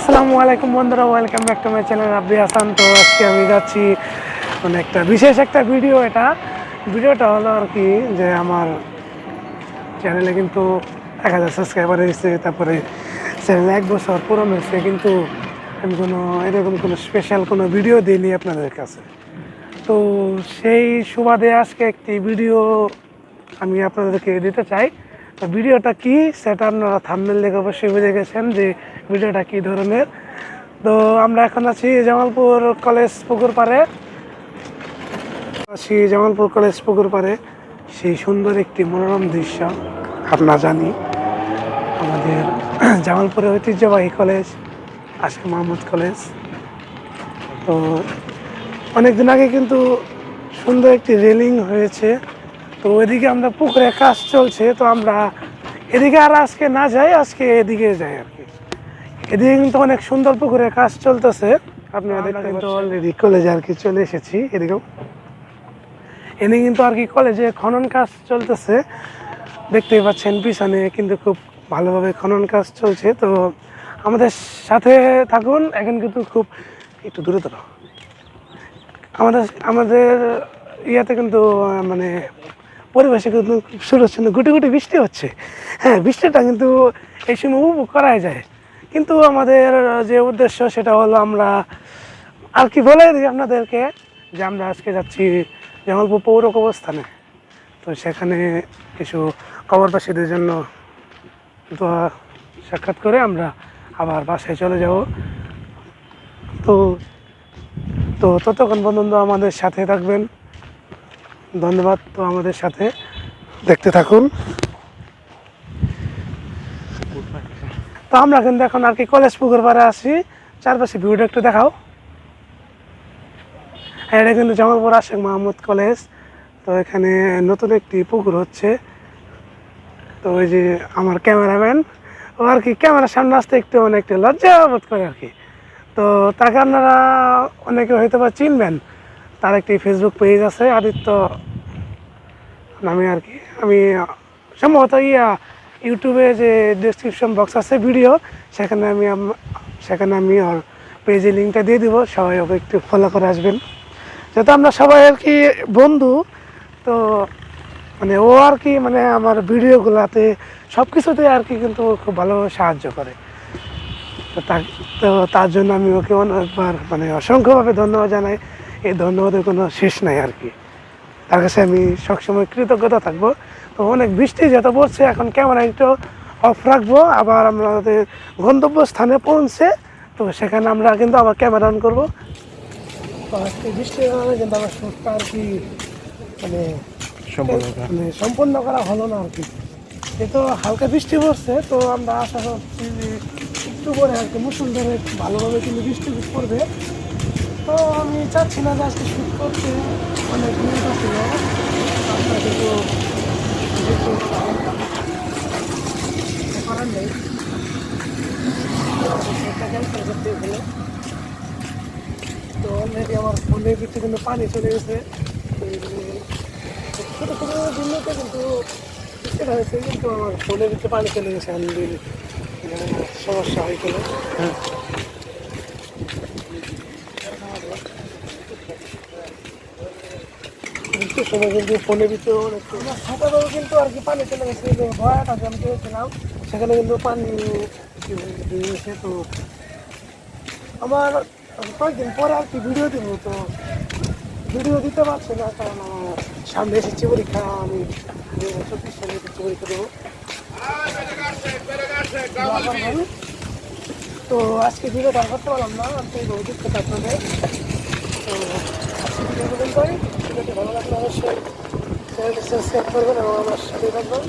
আসসালামু আলাইকুম বন্ধুরা, welcome back to my channel Rabbi Hasan. তো আজকে আমি যাচ্ছি মানে একটা বিশেষ একটা ভিডিওটা হলো আর কি, যে আমার চ্যানেলে কিন্তু 1000 সাবস্ক্রাইবার হয়েছে, তারপরে চ্যানেলে 1 বছর পূরণ হয়েছে, কিন্তু আমি এরকম কোনো স্পেশাল কোনো ভিডিও দিইনি আপনাদের কাছে। তো সেই সুবাদে আজকে একটি ভিডিও আমি আপনাদেরকে দিতে চাই। তো ভিডিওটা কি সেটা আপনারা থাম্বনেল দেখে অবশ্যই বুঝে গেছেন যে ভিডিওটা কী ধরনের। তো আমরা এখন আছি জামালপুর কলেজ পুকুর পাড়ে, সেই সুন্দর একটি মনোরম দৃশ্য। আপনারা জানি আমাদের জামালপুরে ঐতিহ্যবাহী কলেজ আশিক মাহমুদ কলেজ। তো অনেকদিন আগে কিন্তু সুন্দর একটি রেলিং হয়েছে। তো ওইদিকে আমরা পুকুরে কাজ চলছে, তো আমরা এদিকে আর আজকে না যাই, আজকে এদিকে যাই আর কি। এদিকে কিন্তু অনেক সুন্দর পুকুরে কাজ চলতেছে, আপনারা দেখতে কিন্তু অলরেডি কলেজে আর কি চলে এসেছি। এদিকেও কিন্তু আর কি কলেজে খনন কাজ চলতেছে, দেখতেই পাচ্ছেন পিছনে কিন্তু খুব ভালোভাবে খনন কাজ চলছে। তো আমাদের সাথে থাকুন। এখন কিন্তু খুব একটু দূরে দাঁড়াও, আমাদের ইয়াতে কিন্তু মানে পরিবেশে কিন্তু সুন্দর সুন্দর গুটি গুটি বৃষ্টি হচ্ছে। হ্যাঁ, বৃষ্টিটা কিন্তু এই সময় উপভোগ করাই যায়, কিন্তু আমাদের যে উদ্দেশ্য সেটা হলো আমরা আর কি বলে দিই আপনাদেরকে, যে আমরা আজকে যাচ্ছি জামালপুর পৌর কবরস্থানে। তো সেখানে কিছু কবরবাসীদের জন্য দোয়া সাক্ষাৎ করে আমরা আবার বাসায় চলে যাব। তো তো ততক্ষণ পর্যন্ত আমাদের সাথে থাকবেন, ধন্যবাদ। তো আমাদের সাথে দেখতে থাকুন। তো আমরা কিন্তু এখন আর কি কলেজ পুকুর পাড়ে আসি, চারপাশে ভিউটা একটু দেখাও। এটা কিন্তু জামালপুর আশিক মাহমুদ কলেজ। তো এখানে নতুন একটি পুকুর হচ্ছে। তো ওই যে আমার ক্যামেরাম্যান, ও আর কি ক্যামেরার সামনে আসতে একটু লজ্জা বোধ করে আর কি। তো তাকে আপনারা অনেকে হয়তো বা চিনবেন, তার একটি ফেসবুক পেজ আছে আদিত্য নামে আর কি। আমি সম্ভবত ইউটিউবে যে ডেসক্রিপশন বক্স আছে ভিডিও, সেখানে আমি ওর পেজে লিঙ্কটা দিয়ে দিব, সবাই ওকে একটু ফলো করে আসবেন, যেহেতু আমরা সবাই আর কি বন্ধু। তো মানে ও আর কি আমার ভিডিওগুলোতে সব কিছুতে আর কি কিন্তু খুব ভালোভাবে সাহায্য করে। তো তার জন্য আমি ওকে অনেকবার অসংখ্যভাবে ধন্যবাদ জানাই। এই ধন্যবাদের কোনো শেষ নাই আর কি, তার কাছে আমি সবসময় কৃতজ্ঞতা থাকবো। তো অনেক বৃষ্টি যেহেতু পড়ছে, এখন ক্যামেরা একটু অফ রাখবো, আবার আমাদের গন্তব্যস্থানে পৌঁছে তো সেখানে আমরা কিন্তু আবার ক্যামেরা অন করবো। তো আজকে বৃষ্টির কারণে কিন্তু আমার শ্যুটটা আর কি সম্পূর্ণ করা হলো না আর কি। যেহেতু হালকা বৃষ্টি পড়ছে, তো আমরা আশা করছি যে একটু পরে আর কি মুষলধারে ভালোভাবে কিন্তু বৃষ্টি পড়বে। তো আমি চাচ্ছি না যে আজকে শ্যুট করতে, অনেক নিউজ ছিল, আমরা কিন্তু করার নেই, তো অলরেডি আমার ফোনের ভিতরে কিন্তু পানি চলে গেছে। ছোটো ছোটো দিনতে কিন্তু সেটা হয়েছে, কিন্তু আমার ফোনের ভিতরে পানি চলে গেছে, সমস্যা হয়ে গেল। হ্যাঁ, সময় কিন্তু ফোনের ভিতরে অনেক সকালেও কিন্তু আর কি পানি চলে গেছে। ভয়াটা যে আমি গিয়েছিলাম সেখানে কিন্তু পানি দিয়েছে। তো আমার কয়েকদিন পরে আর কি ভিডিও দিব, তো ভিডিও দিতে পারছি না, কারণ আমার সামনে এসেছি পরীক্ষা। আমি 2024 সালে পরীক্ষা দেবো। তো আজকে ভিডিওটা করতে পারলাম না, আমি দুঃখিত আপনাদের। তো আজকে ভিডিও পর্যন্তই। ভিডিওটি ভালো লাগলে অবশ্যই চ্যানেলটি সাবস্ক্রাইব করবেন এবং আমার সাথে থাকবেন।